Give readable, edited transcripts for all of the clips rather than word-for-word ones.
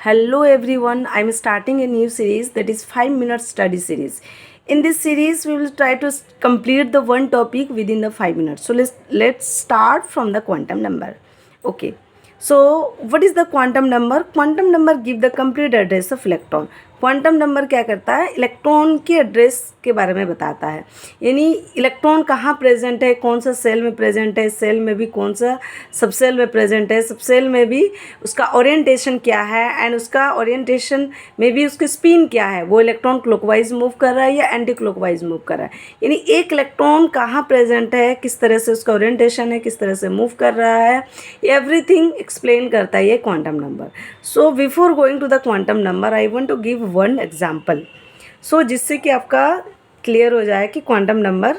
Hello everyone, I am starting a new series, that is 5 minute study series. In this series we will try to complete the one topic within the 5 minutes. So let's start from the quantum number. Okay. So what is the quantum number? Quantum number give the complete address of electron. Quantum number क्या करता है? Electron के address के बारे में बताता है, यानी इलेक्ट्रॉन कहाँ प्रेजेंट है, कौन सा सेल में प्रेजेंट है, सेल में भी कौन सा सबसेल में प्रेजेंट है, सबसेल में भी उसका ओरिएंटेशन क्या है, एंड उसका ओरिएंटेशन में भी उसकी स्पिन क्या है, वो इलेक्ट्रॉन क्लॉकवाइज मूव कर रहा है या एंटी क्लॉकवाइज मूव कर रहा है, यानी एक इलेक्ट्रॉन कहाँ प्रेजेंट है, किस तरह से उसका ओरिएंटेशन है, किस तरह से मूव कर रहा है, एवरीथिंग एक्सप्लेन करता है ये quantum number. So before going to the quantum number I want to give one example, so जिससे कि आपका क्लियर हो जाए कि क्वांटम नंबर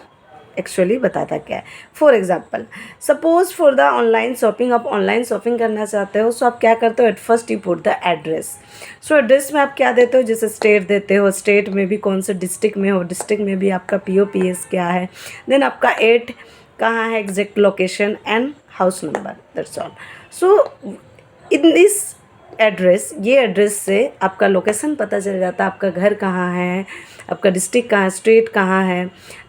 एक्चुअली बताता क्या है. For example, suppose for the online shopping, आप ऑनलाइन शॉपिंग करना चाहते हो, सो आप क्या करते हो, at first you put the address. So address में आप क्या देते हो, जैसे स्टेट देते हो, स्टेट में भी कौन से डिस्ट्रिक्ट में हो, डिस्ट्रिक्ट में भी आपका POPS क्या है, देन आपका एट कहाँ है, exact location and house number, that's all. So in this address, ये एड्रेस से आपका लोकेशन पता चल जाता है, आपका घर कहाँ है, आपका डिस्ट्रिक्ट कहाँ है, स्टेट कहाँ है,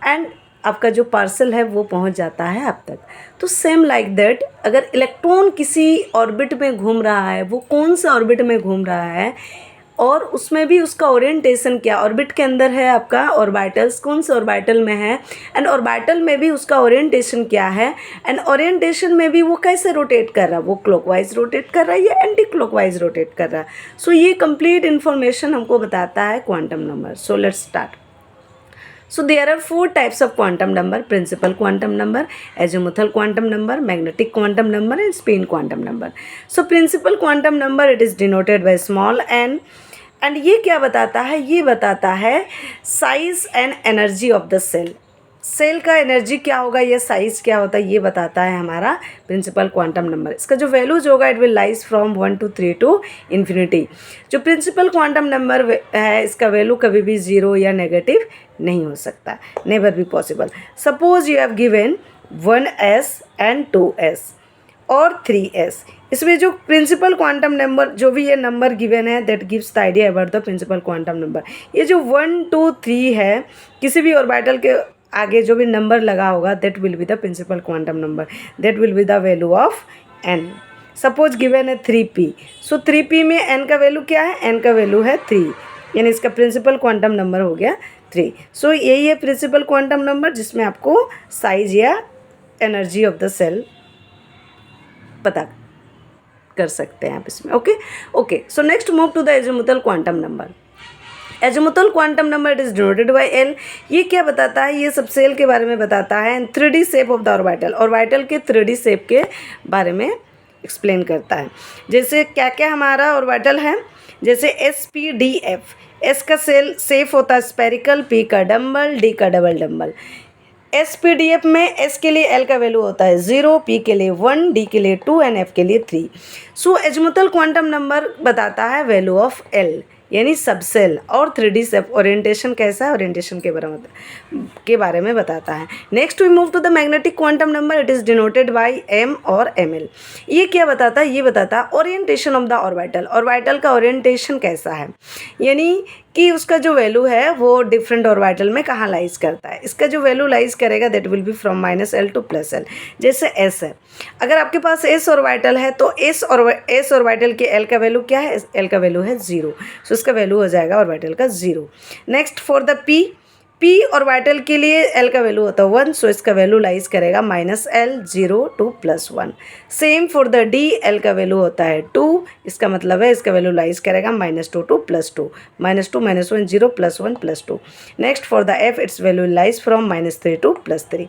एंड आपका जो पार्सल है वो पहुंच जाता है आप तक. तो सेम लाइक दैट, अगर इलेक्ट्रॉन किसी ऑर्बिट में घूम रहा है, वो कौन सा ऑर्बिट में घूम रहा है और उसमें भी उसका ओरिएंटेशन क्या, ऑर्बिट के अंदर है आपका ऑर्बिटल्स, कौन से ऑर्बिटल में है, एंड ऑर्बिटल में भी उसका ओरिएंटेशन क्या है, एंड ओरिएंटेशन में भी वो कैसे रोटेट कर रहा है, वो क्लॉकवाइज रोटेट कर रहा है या एंटी क्लॉकवाइज रोटेट कर रहा है. सो ये कंप्लीट इन्फॉर्मेशन हमको बताता है quantum number. So let's start. So there are 4 types of quantum number: principal quantum number, azimuthal quantum number, magnetic quantum number and spin quantum number. So principal quantum number, it is denoted by small n, and ये क्या बताता है, ये बताता है size and energy of the cell. Cell का energy क्या होगा, ये साइज क्या होता है, ये बताता है हमारा प्रिंसिपल क्वांटम नंबर. इसका जो वैल्यूज होगा, it will lies from 1 to 3 to infinity. जो प्रिंसिपल क्वांटम नंबर है, इसका वैल्यू कभी भी 0 या नेगेटिव नहीं हो सकता, never be possible. Suppose you have given 1s and 2s और 3s. इसमें जो प्रिंसिपल क्वांटम नंबर, जो भी ये नंबर गिवन है, that gives the idea about the principal quantum number. ये जो 1 2 3 है, किसी भी ऑर्बिटल के आगे जो भी नंबर लगा होगा, that will be the principal quantum number, that will be the value of n. Suppose given है 3p, सो 3p में n का वैल्यू क्या है, n का वैल्यू है 3, यानी इसका प्रिंसिपल क्वांटम नंबर हो गया 3. सो यही है प्रिंसिपल क्वांटम नंबर, जिसमें आपको साइज या एनर्जी ऑफ द सेल पता कर सकते हैं आप इसमें. Okay. So next move to the azimuthal quantum number. Azimuthal quantum number, it is denoted by L. ये क्या बताता है, ये सब सेल के बारे में बताता है, and 3D shape of the orbital, orbital के 3D शेप के बारे में एक्सप्लेन करता है. जैसे क्या क्या हमारा ऑर्बिटल है, जैसे SPDF, S का सेल शेप होता है स्पेरिकल, P का डम्बल, D का डबल डम्बल. SPDF में S के लिए L का वैल्यू होता है 0, P के लिए 1, D के लिए 2 एंड F के लिए 3. सो एजिमुथल क्वांटम नंबर बताता है वैल्यू ऑफ L, यानी सबसेल और 3D शेप. ओरिएंटेशन कैसा है, ओरिएंटेशन के बारे में बताता है. Next we move to the magnetic quantum number, it is denoted by M और ML. ये क्या बताता है, ये बताता है orientation of the orbital, orbital का ओरिएंटेशन कैसा है, यानी कि उसका जो वैल्यू है वो डिफरेंट ऑर्बिटल में कहाँ लाइज करता है. इसका जो वैल्यू लाइज करेगा, that will B from -L to +L. जैसे S है, अगर आपके पास S ऑर्बिटल है, तो S ऑर्बिटल के L का वैल्यू क्या है, L का वैल्यू है 0, सो इसका वैल्यू हो जाएगा ऑर्बिटल का 0. Next for the P orbital के लिए L का वैल्यू होता है 1, सो इसका वैल्यू लाइज करेगा -L 0 to +1. Same for the D, L का वैल्यू होता है 2, इसका मतलब है इसका वैल्यू लाइज करेगा -2 to +2, -2 -1 0 +1 +2. Next for the F, it's value lies from -3 to +3.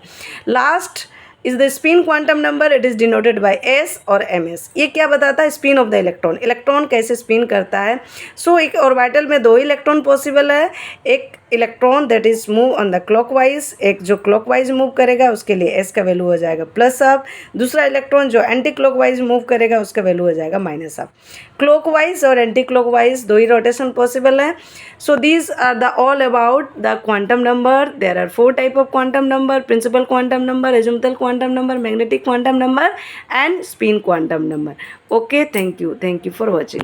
Last is the spin quantum number, it is denoted bye S और MS. ये क्या बताता है, spin off the electron, electron कैसे स्पिन करता है. सो एक ऑर्बिटल में 2 इलेक्ट्रॉन पॉसिबल है, एक electron that is move on the clockwise, एक जो क्लॉकवाइज मूव करेगा उसके लिए S का वैल्यू हो जाएगा +, दूसरा इलेक्ट्रॉन जो एंटी क्लॉकवाइज मूव करेगा उसका वैल्यू हो जाएगा -. क्लॉकवाइज और एंटी क्लॉकवाइज 2 ही रोटेशन पॉसिबल है. So these are the all about the quantum number. There are 4 type of quantum number: principal quantum number, azimuthal quantum number, magnetic quantum number and spin quantum number. Okay, thank you for watching.